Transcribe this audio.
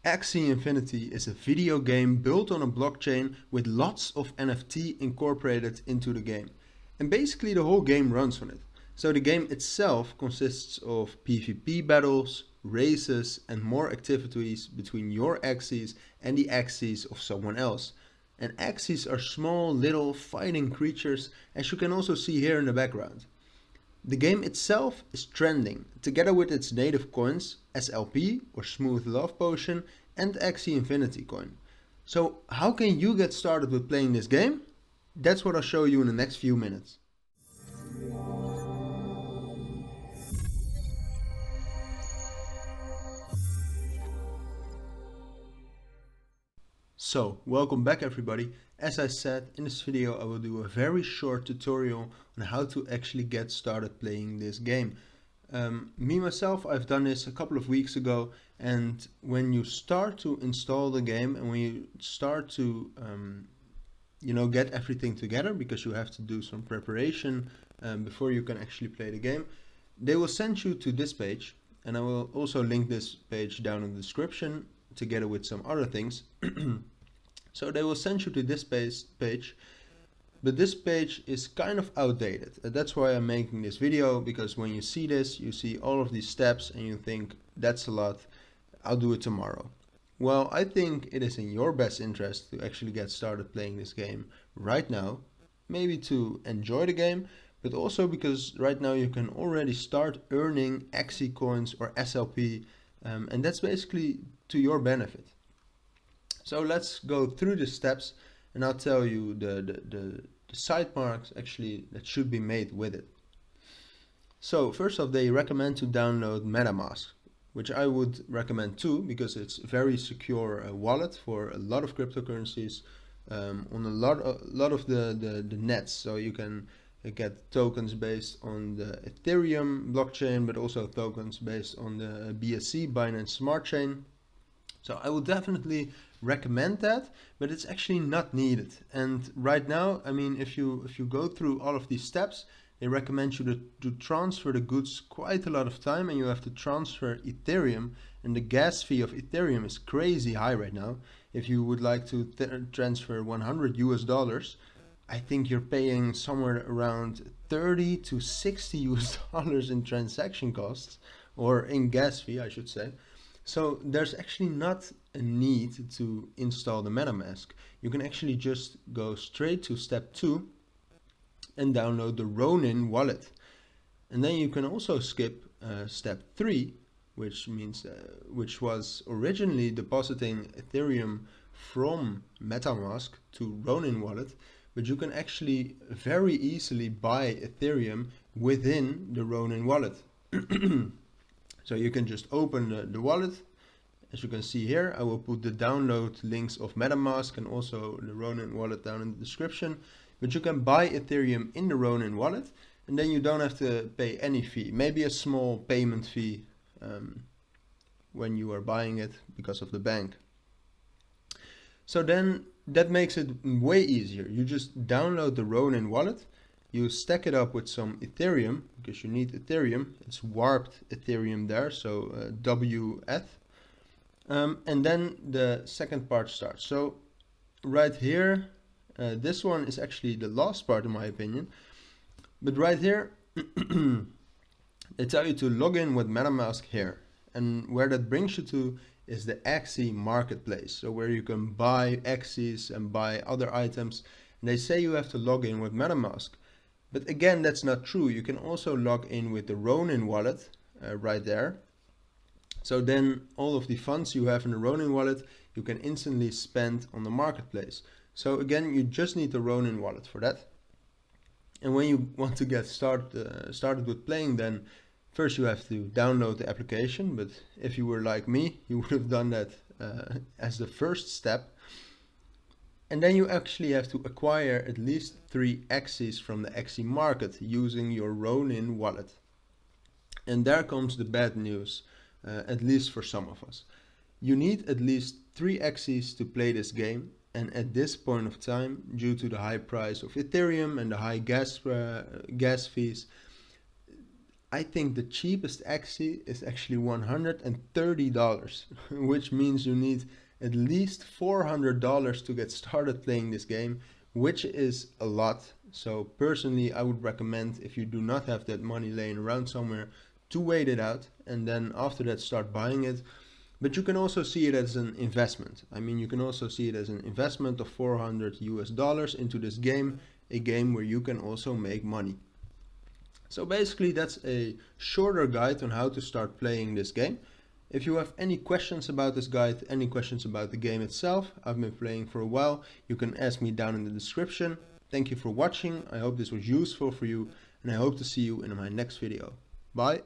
Axie Infinity is a video game built on a blockchain with lots of NFT incorporated into the game. And basically the whole game runs on it. So the game itself consists of PvP battles, races and more activities between your Axies and the Axies of someone else. And Axies are small little fighting creatures, as you can also see here in the background. The game itself is trending, together with its native coins SLP or Smooth Love Potion and Axie Infinity coin. So how can you get started with playing this game? That's what I'll show you in the next few minutes. So, welcome back everybody. As I said, in this video I will do a very short tutorial on how to actually get started playing this game. Myself, I've done this a couple of weeks ago, and when you start to install the game and when you start to get everything together, because you have to do some preparation before you can actually play the game, they will send you to this page, and I will also link this page down in the description together with some other things. So they will send you to this page, but this page is kind of outdated. That's why I'm making this video, because when you see this, you see all of these steps and you think, that's a lot, I'll do it tomorrow. Well, I think it is in your best interest to actually get started playing this game right now, maybe to enjoy the game, but also because right now you can already start earning Axie coins or SLP, and that's basically to your benefit. So let's go through the steps and I'll tell you the side marks actually that should be made with it. So first off, they recommend to download MetaMask, which I would recommend too, because it's a very secure wallet for a lot of cryptocurrencies on a lot of the nets. So you can get tokens based on the Ethereum blockchain, but also tokens based on the BSC, Binance Smart Chain. So I would definitely recommend that, but it's actually not needed. And right now, I mean, if you go through all of these steps, they recommend you to transfer the goods quite a lot of time, and you have to transfer Ethereum, and the gas fee of Ethereum is crazy high right now. If you would like to transfer 100 US dollars, I think you're paying somewhere around 30 to 60 US dollars in transaction costs, or in gas fee, I should say. So there's actually not a need to install the MetaMask. You can actually just go straight to step 2 and download the Ronin wallet. And then you can also skip step 3, which means which was originally depositing Ethereum from MetaMask to Ronin wallet, but you can actually very easily buy Ethereum within the Ronin wallet. So you can just open the wallet. As you can see here, I will put the download links of MetaMask and also the Ronin wallet down in the description. But you can buy Ethereum in the Ronin wallet, and then you don't have to pay any fee. Maybe a small payment fee when you are buying it because of the bank. So then that makes it way easier. You just download the Ronin wallet. You stack it up with some Ethereum, because you need Ethereum. It's warped Ethereum there, so WF. And then the second part starts. So right here, this one is actually the last part in my opinion. But right here, they tell you to log in with MetaMask here. And where that brings you to is the Axie marketplace. So where you can buy Axies and buy other items. And they say you have to log in with MetaMask. But again, that's not true. You can also log in with the Ronin wallet right there. So then all of the funds you have in the Ronin wallet, you can instantly spend on the marketplace. So again, you just need the Ronin wallet for that. And when you want to get started with playing, then first you have to download the application. But if you were like me, you would have done that as the first step. And then you actually have to acquire at least 3 Axies from the Axie market using your Ronin wallet. And there comes the bad news, at least for some of us. You need at least 3 Axies to play this game, and at this point of time, due to the high price of Ethereum and the high gas fees, I think the cheapest Axie is actually $130, which means you need at least $400 to get started playing this game, which is a lot. So personally, I would recommend, if you do not have that money laying around somewhere, to wait it out and then after that start buying it. But you can also see it as an investment. I mean, you can also see it as an investment of $400 into this game, a game where you can also make money. So basically that's a shorter guide on how to start playing this game. If you have any questions about this guide, any questions about the game itself, I've been playing for a while, you can ask me down in the description. Thank you for watching, I hope this was useful for you, and I hope to see you in my next video. Bye!